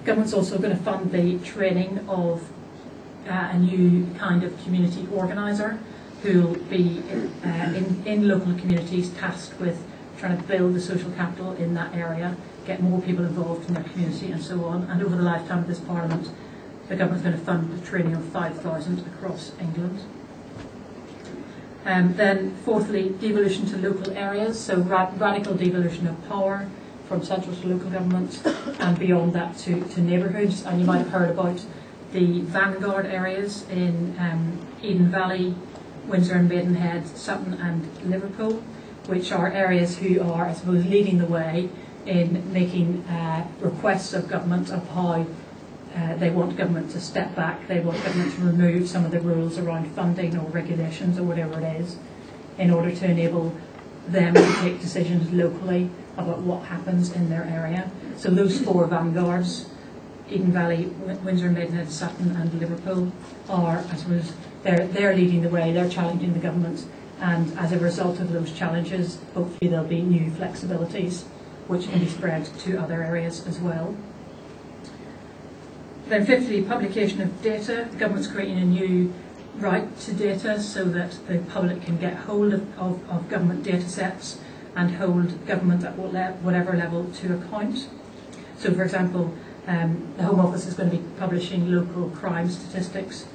Government's also going to fund the training of a new kind of community organiser who will be in local communities tasked with trying to build the social capital in that area, get more people involved in their community and so on. And over the lifetime of this Parliament, the government's going to fund the training of 5,000 across England. Then fourthly, devolution to local areas, so radical devolution of power from central to local government and beyond that to neighbourhoods. And you might have heard about the vanguard areas in Eden Valley, Windsor and Maidenhead, Sutton and Liverpool, which are areas who are, I suppose, leading the way in making requests of government of how they want government to step back, they want government to remove some of the rules around funding or regulations or whatever it is, in order to enable them to take decisions locally about what happens in their area. So those four vanguards, Eden Valley, Windsor, Maidenhead, Sutton and Liverpool, are, I suppose, they're leading the way, they're challenging the government, and as a result of those challenges, hopefully there'll be new flexibilities which can be spread to other areas as well. Then fifthly, publication of data. The government's creating a new right to data so that the public can get hold of government data sets and hold government at whatever level to account. So for example, the Home Office is going to be publishing local crime statistics,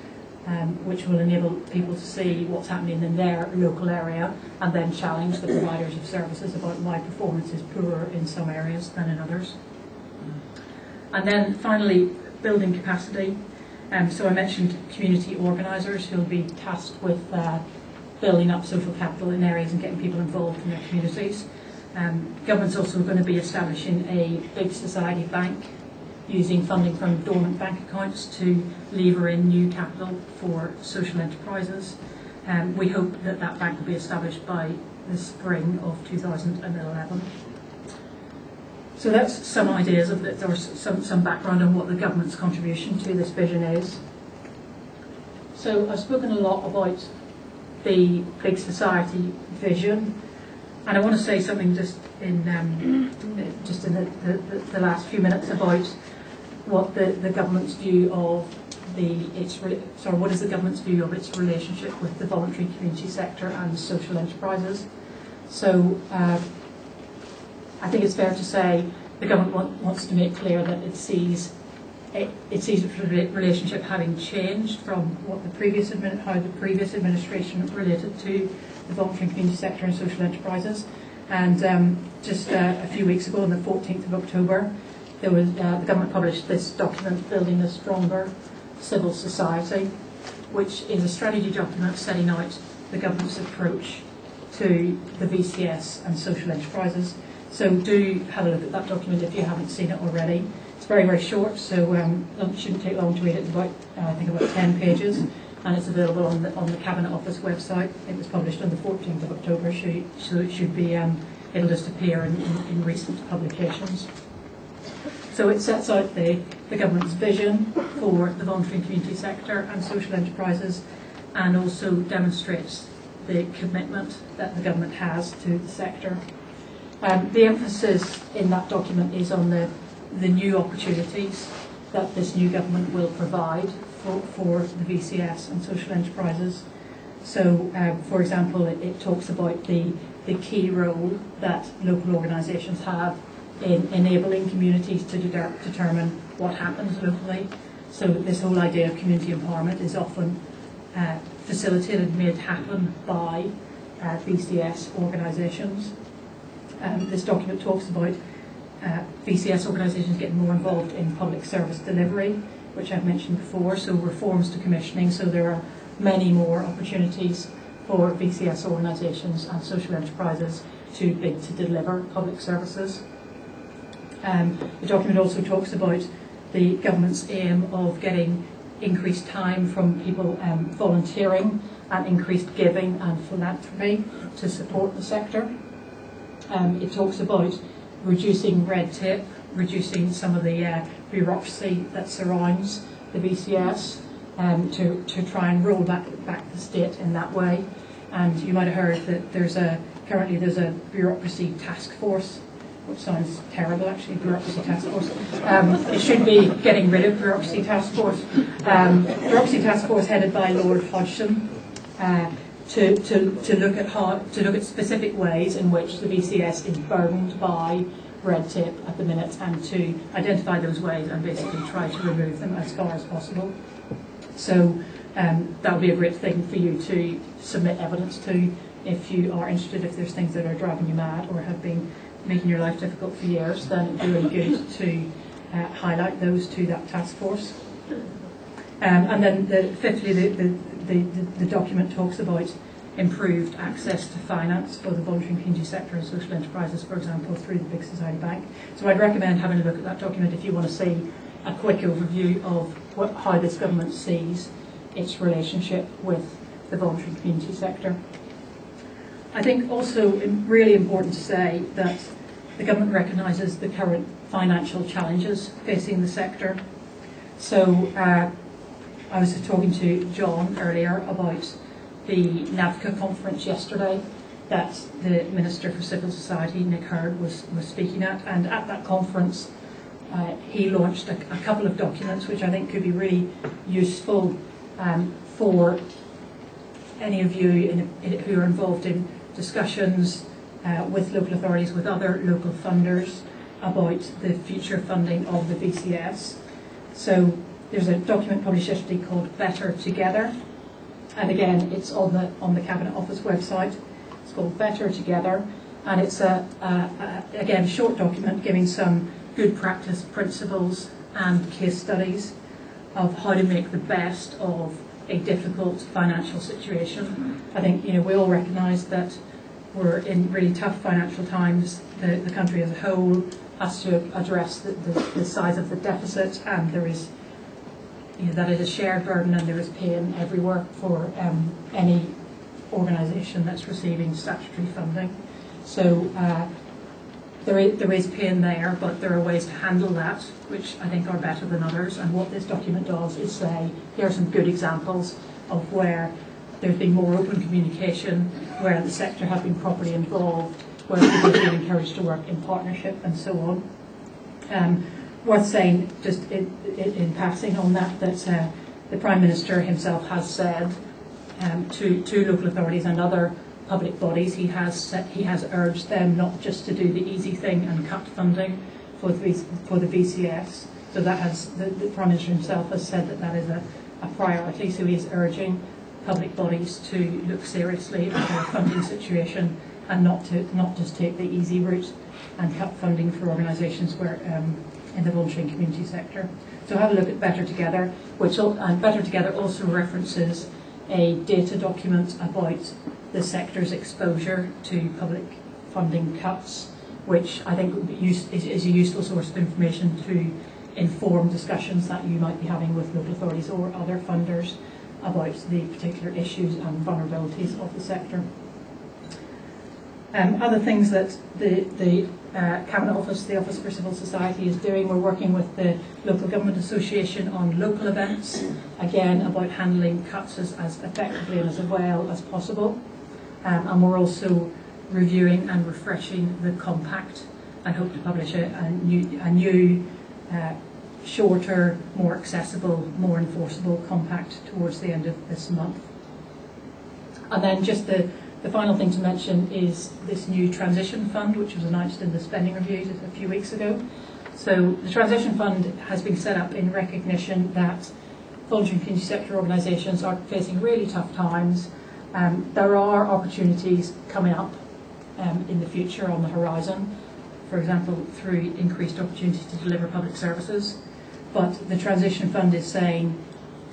which will enable people to see what's happening in their local area and then challenge the providers of services about why performance is poorer in some areas than in others. And then finally, building capacity. So I mentioned community organisers who will be tasked with building up social capital in areas and getting people involved in their communities. Government's also going to be establishing a big society bank using funding from dormant bank accounts to lever in new capital for social enterprises. We hope that that bank will be established by the spring of 2011. So that's some ideas of it, or some background on what the government's contribution to this vision is. So I've spoken a lot about the big society vision, and I want to say something just in the last few minutes about what the government's view of what is the government's view of its relationship with the voluntary community sector and social enterprises. So I think it's fair to say the government wants to make clear that it sees its relationship having changed from what how the previous administration related to the voluntary community sector and social enterprises. And just a few weeks ago, on the 14th of October, the government published this document, Building a Stronger Civil Society, which is a strategy document setting out the government's approach to the VCS and social enterprises. So do have a look at that document if you haven't seen it already. It's very, very short, so it shouldn't take long to read it. It's about, I think, about 10 pages, and it's available on the Cabinet Office website. It was published on the 14th of October, so it should be, it'll just appear in recent publications. So it sets out the government's vision for the voluntary and community sector and social enterprises, and also demonstrates the commitment that the government has to the sector. The emphasis in that document is on the new opportunities that this new government will provide for the VCS and social enterprises. So, for example, it talks about the key role that local organisations have in enabling communities to determine what happens locally. So this whole idea of community empowerment is often facilitated, made happen by VCS organisations. This document talks about VCS organisations getting more involved in public service delivery, which I've mentioned before, so reforms to commissioning, so there are many more opportunities for VCS organisations and social enterprises to bid to deliver public services. The document also talks about the government's aim of getting increased time from people volunteering and increased giving and philanthropy to support the sector. It talks about reducing red tape, reducing some of the bureaucracy that surrounds the VCS to try and roll back the state in that way. And you might have heard that currently there's a bureaucracy task force which sounds terrible actually, bureaucracy task force. It should be getting rid of bureaucracy task force. Bureaucracy task force headed by Lord Hodgson to look at specific ways in which the BCS is burdened by red tape at the minute, and to identify those ways and basically try to remove them as far as possible. So that would be a great thing for you to submit evidence to if you are interested. If there's things that are driving you mad or have been making your life difficult for years, then it'd be really good to highlight those to that task force. And then fifthly, the document talks about improved access to finance for the voluntary and community sector and social enterprises, for example, through the Big Society Bank. So I'd recommend having a look at that document if you want to see a quick overview of how this government sees its relationship with the voluntary and community sector. I think also really important to say that the government recognises the current financial challenges facing the sector. So I was talking to John earlier about the NAVCA conference yesterday that the Minister for Civil Society, Nick Hurd, was speaking at. And at that conference, he launched a couple of documents which I think could be really useful for any of you who are involved in discussions with local authorities, with other local funders about the future funding of the BCS. So there's a document published yesterday called Better Together, and again it's on the Cabinet Office website. It's called Better Together, and it's again a short document giving some good practice principles and case studies of how to make the best of a difficult financial situation. I think we all recognise that we're in really tough financial times. The country as a whole has to address the size of the deficit, and there is that is a shared burden, and there is pain everywhere for any organisation that's receiving statutory funding. So there is pain there, but there are ways to handle that which I think are better than others. And what this document does is say, here are some good examples of where there's been more open communication, where the sector has been properly involved, where people have been encouraged to work in partnership, and so on. Worth saying, just in passing on that the Prime Minister himself has said to local authorities and other public bodies, he has urged them not just to do the easy thing and cut funding for the BCS. So that the Prime Minister himself has said that is a priority. So he is urging public bodies to look seriously at their funding situation and not just take the easy route and cut funding for organisations where in the voluntary and community sector. So have a look at Better Together, and Better Together also references a data document about the sector's exposure to public funding cuts, which I think is a useful source of information to inform discussions that you might be having with local authorities or other funders about the particular issues and vulnerabilities of the sector. Other things that the Cabinet Office, the Office for Civil Society is doing, we're working with the Local Government Association on local events, again about handling cuts as effectively and as well as possible. And we're also reviewing and refreshing the compact and hope to publish a new shorter, more accessible, more enforceable compact towards the end of this month. And then just the final thing to mention is this new transition fund, which was announced in the spending reviews a few weeks ago. So the transition fund has been set up in recognition that voluntary and community sector organisations are facing really tough times. There are opportunities coming up in the future on the horizon, for example, through increased opportunities to deliver public services. But the transition fund is saying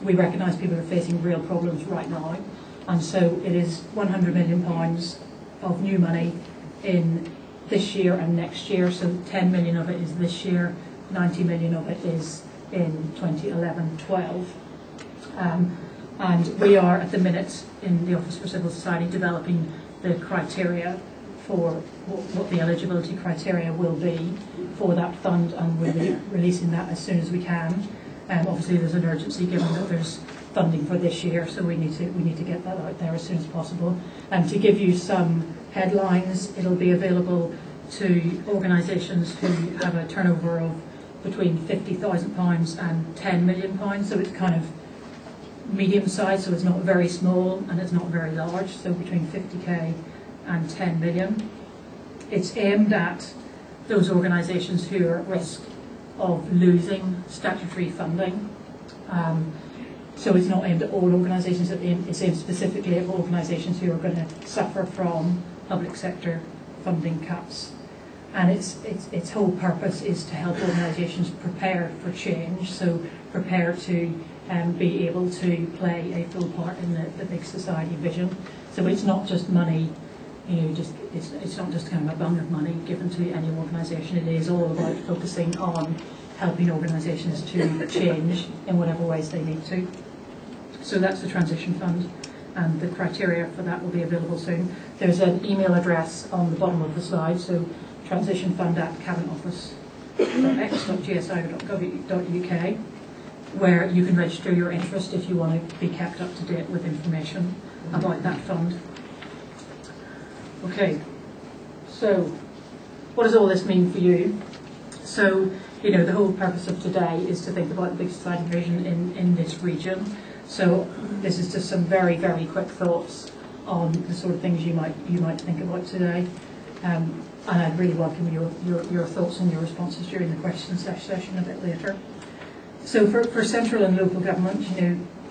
we recognise people are facing real problems right now, and so it is £100 million of new money in this year and next year. So 10 million of it is this year, 90 million of it is in 2011-12. And we are at the minute in the Office for Civil Society developing the criteria for what the eligibility criteria will be for that fund, and we'll be releasing that as soon as we can. Obviously there's an urgency given that there's funding for this year, so we need to get that out there as soon as possible. And to give you some headlines, it'll be available to organisations who have a turnover of between £50,000 and £10 million. So it's kind of medium size, so it's not very small and it's not very large, so between 50k and 10 million. It's aimed at those organisations who are at risk of losing statutory funding. So it's not aimed at all organisations, it's aimed specifically at organisations who are going to suffer from public sector funding cuts. And its whole purpose is to help organisations prepare for change, so prepare to be able to play a full part in the big society vision. So it's not just money, it's not just kind of a bung of money given to any organisation. It is all about focusing on helping organisations to change in whatever ways they need to. So that's the Transition Fund, and the criteria for that will be available soon. There's an email address on the bottom of the slide, so transitionfund@cabinetoffice.gsi.gov.uk, where you can register your interest if you want to be kept up to date with information about that fund. Okay, so what does all this mean for you? So, the whole purpose of today is to think about the big society vision in this region. So this is just some very, very quick thoughts on the sort of things you might think about today. And I'd really welcome your thoughts and your responses during the questions session a bit later. So for central and local government,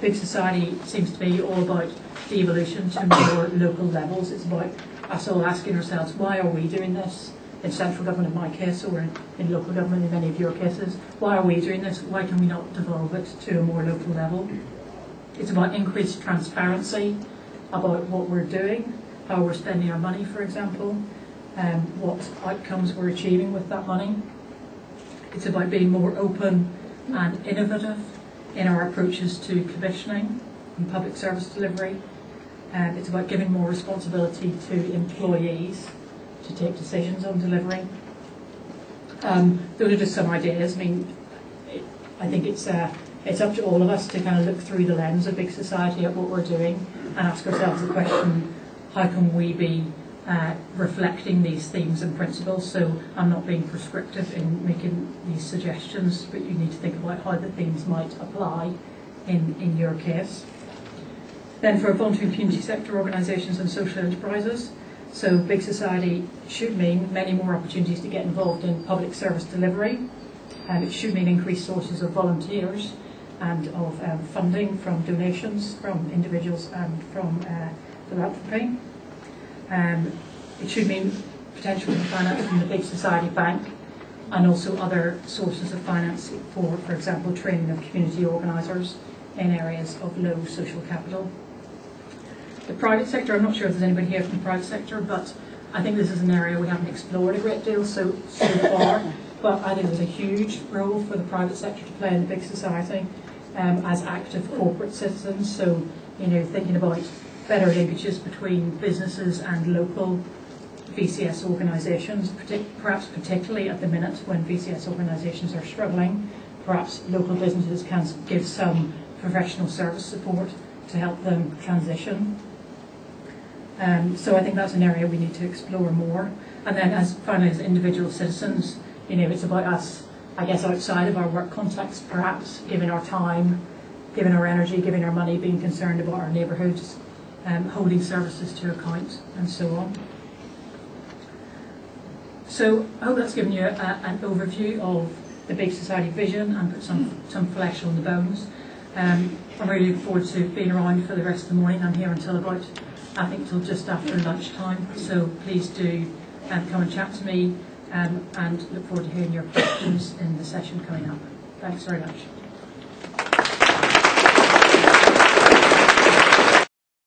big society seems to be all about the evolution to more local levels. It's about us all asking ourselves, why are we doing this? In central government in my case, or in local government in many of your cases, why are we doing this? Why can we not devolve it to a more local level? It's about increased transparency about what we're doing, how we're spending our money, for example, what outcomes we're achieving with that money. It's about being more open and innovative in our approaches to commissioning and public service delivery. It's about giving more responsibility to employees to take decisions on delivery. Those are just some ideas. I think it's up to all of us to kind of look through the lens of big society at what we're doing and ask ourselves the question, how can we be reflecting these themes and principles? So I'm not being prescriptive in making these suggestions, but you need to think about how the themes might apply in your case. Then for voluntary and community sector organisations and social enterprises, so big society should mean many more opportunities to get involved in public service delivery. It should mean increased sources of volunteers and of funding from donations from individuals and from philanthropy. It should mean potential for finance from the Big Society Bank and also other sources of finance for example, training of community organisers in areas of low social capital. The private sector, I'm not sure if there's anybody here from the private sector, but I think this is an area we haven't explored a great deal so far. But I think there's a huge role for the private sector to play in the big society as active corporate citizens. So, thinking about better linkages between businesses and local VCS organisations, perhaps particularly at the minute when VCS organisations are struggling. Perhaps local businesses can give some professional service support to help them transition. So I think that's an area we need to explore more. And then finally as individual citizens, it's about us, I guess, outside of our work context, perhaps giving our time, giving our energy, giving our money, being concerned about our neighbourhoods, holding services to account, and so on. So I hope that's given you an overview of the big society vision and put some flesh on the bones. I'm really looking forward to being around for the rest of the morning. I'm here until about, I think, till just after lunchtime. So please do come and chat to me and look forward to hearing your questions in the session coming up. Thanks very much.